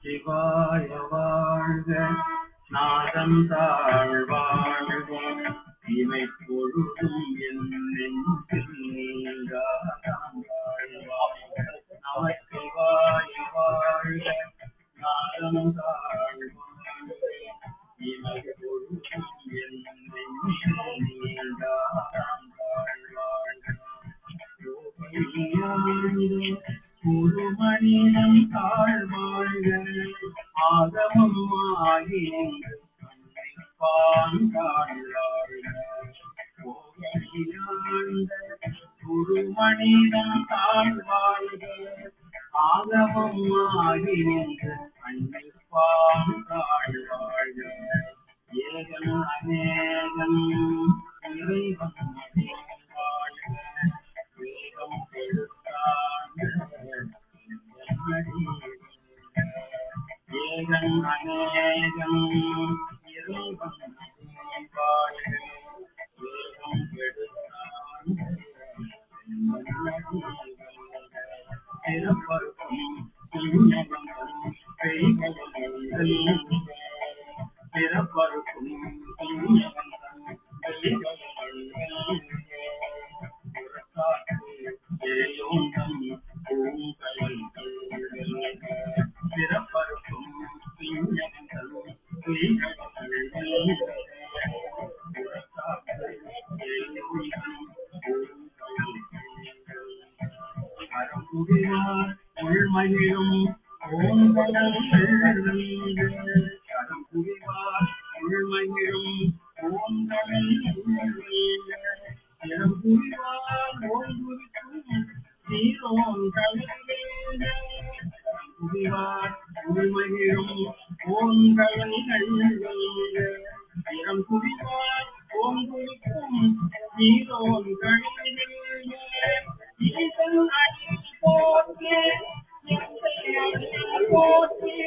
சிவாய வாழ்க நாதம் தாழ்வாழ்க இமை பொழுதும் என் நெஞ்சில் நீங்காதான் வாழ்வாழ்க நமசிவாய வாழ்க நாதம் தாழ்வாழ்க இமை பொழுதும் என் நெஞ்சில் நீங்காதான் வாழ்வாழ்க ஒரு மனிதம் தாழ்வாழ்க ஆகமம் ஆகின்று கண்ணிப்பான் தாழ்வாழ்க ஒரு மனிதம் தாழ்வாழ்க ஆகமம் ஆகின்று கண்ணிப்பான் தாழ்வாழ்க ஏகன் அநேகன் இறைவன் வாழ்க வேகம் ஏகன் அநேகம் இறைவன் வாழ்க வேகம் கெடுத்தான் பிறப்பருக்கும் பிறப்பருக்கும் பிறப்பருக்கும் உள்மகிழும் ஓங்கடல் உள்மகிழும் ஓங்கடல் சீரோன் கலைவேந்த உள்மகிழும் ஓங்கடல் இடம் குடிவார் ஓங்குவிக்கும் சீரோன் கலைவேந்த ஈசன் அடி போற்றே போற்றே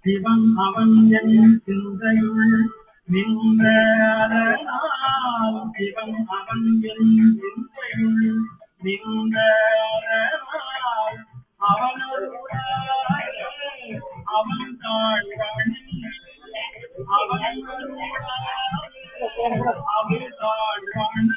சிவன் அவன் என் சிந்தையுள் நின்ற சிவன் அவன் என் சிந்தையுள் நின்ற அவன் அவன் தாழ்வன் அவன் அவள் தாழ்வன்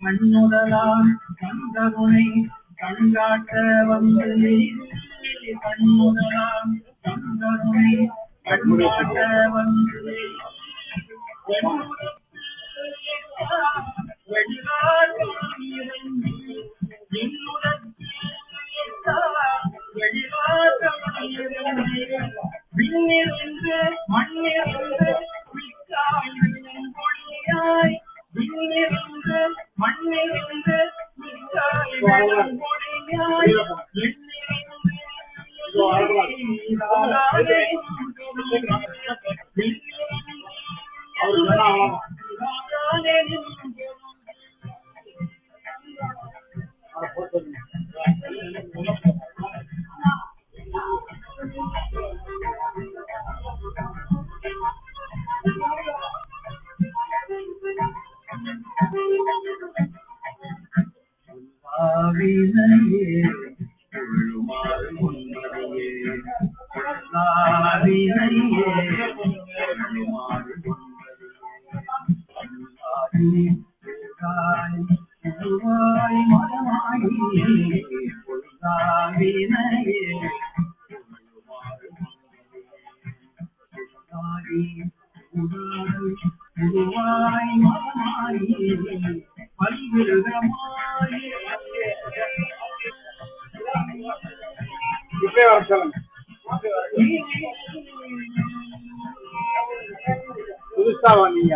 கண்ணுதலால் கந்தருணை கண்காட்ட வந்து கண்ணுதலால் கந்தருணை கண்காட்ட வந்து விண்ணிருந்து மண்ணிருந்து பொழியாய் விண்ணிருந்து மண்ணிருந்து பொழியாய் வினையே உருவாய் மனமாயி பல்விருகமாயி புதுசாவா நீங்க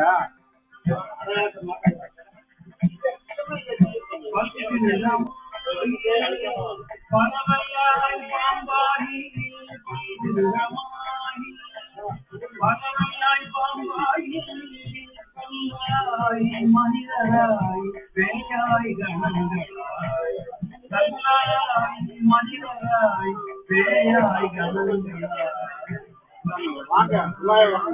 பரவலாய் பாம்பாயி பரவலாய் பாம்பாயி மனிதராய் பேயாய் கணங்களாய் மனிதராய் பேயாய் கணங்களாய் வாங்க மலங்க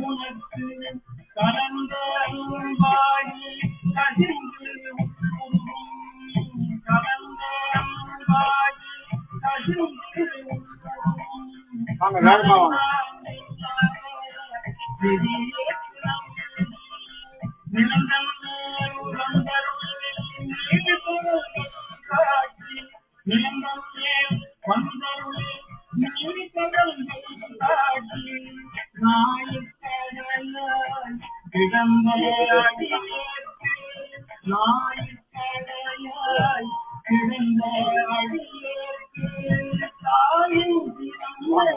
உனக்கு கலந்த அன்பாகி கசிந்து உருகும் கலந்த அன்பாகி கசிந்து வாங்க வேகமா வாங்க.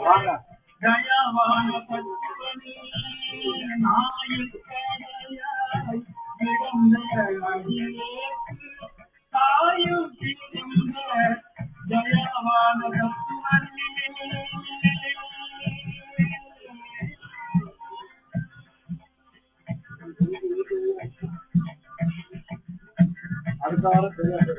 வாங்க. தயாவான பத்துவனே நாயிற்கடையாய் கிடந்த அடியேற்கு தாயும் திரிந்த தயாவான பத்துவனே. அடுத்த வாரம் தெரியாது.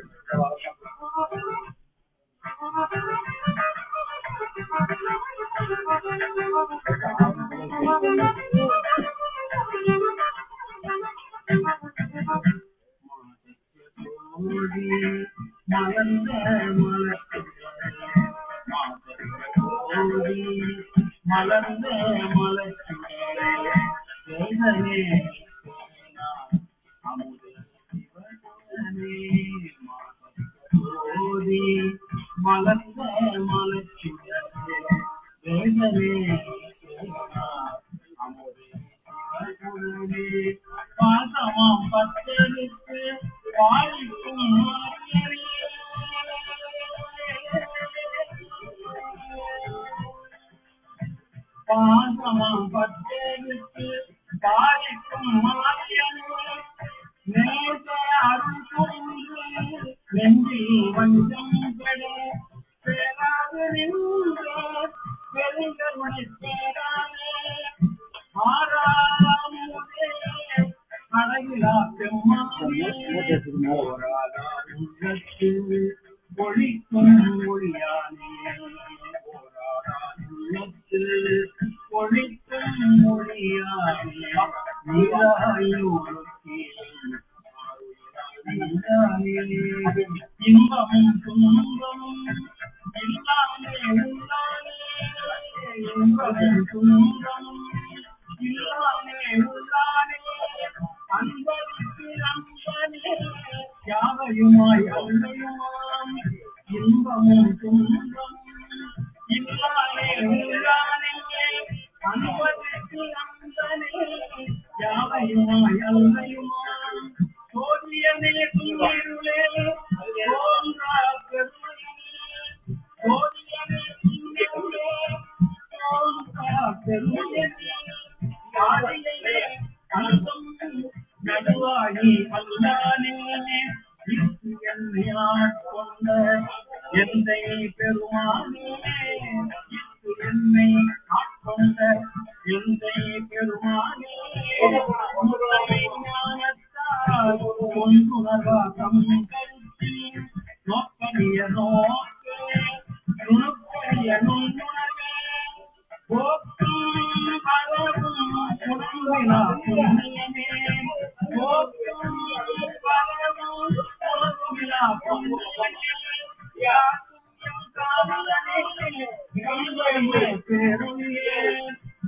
மலர்ந்த மலர்ந்த மலர்ச்சியே மலர்ந்த மலர்ச்சியே பாசமாம் பத்தெடுத்து பாலிக்கும் பாசமாம் பத்தெடுத்து பாலிக்கும் மாரியனே நேச அருள் புரிந்து நெஞ்சில் வஞ்சம் பெற பெறாது நின்ற பெருங்கருணை பெறானே ஆறாமுதே அழகிலா பெம்மானே உள்ளத்தில் ஒளிக்கும் ஒளியானே உள்ளத்தில் ஒளிக்கும் ஒளியானே இன்பமும் துன்பமும் இல்லாமே உள்ளானே இன்பமும் துன்பமும் இல்லாமே உள்ளானே அன்பருக்கு அன்பனே யாவையுமாய் அவையுமாம் இன்பமும் துன்பமும் இல்லாமே உள்ளானே அன்பருக்கு அன்பனே யாவையுமாய் அவையுமாம் சோதியனே துணிருளே தோன்றா பெருமையே சோதியனே துணிருளே தோன்றா பெருமையே யாரையே அந்தம் நடுவாகி அல்லானே இத்து என்னை ஆட்கொண்ட எந்தை பெருமானே இத்து என்னை ஆட்கொண்ட எந்தை பெருமானே முறை ஞானத்தால் கொண்டுணர்வாகம் கருத்தி நோக்கரிய நோக்கே நுணுக்கரிய நுண்ணுணர்வே போக்கும் பரவும் உணர்வினா புண்ணியமே போக்கும் பரவும் உணர்வினா புண்ணியமே யாக்கும் காவலனே கண்களிலே பெருமையே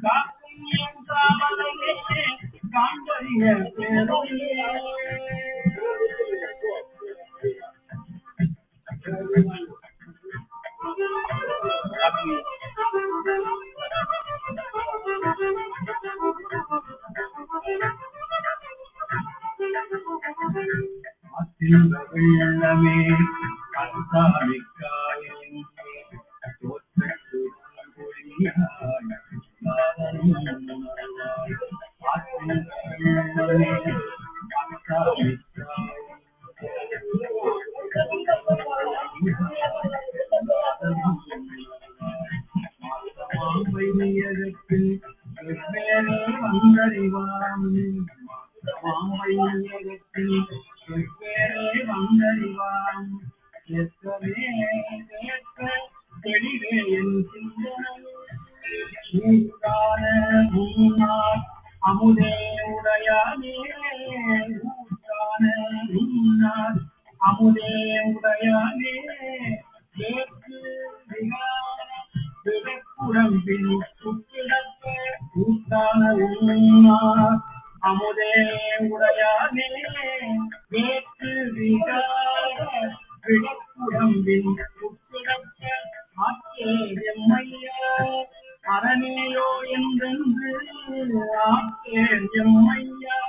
காக்கும் என் காவலனே காண்பறிய பெருமையே வெள்ளமே கண்காணிக்காயின் வையகத்தில் வெவ்வேறு வந்தறிவாம் வையகத்தில் வெவ்வேறு வந்தறிவாம் எத்தவே கேட்க தெளிவே என் சிந்தனை ஊற்றான உன்னார் அமுதே உடையானே ஊற்றான உன்னார் அமுதே உடையானே கேட்டு விடப்புடம்பில் சுக்கிடப்ப ஊற்றான உன்னார் அமுதே உடையானே கேட்டு விடப்புடம்பில்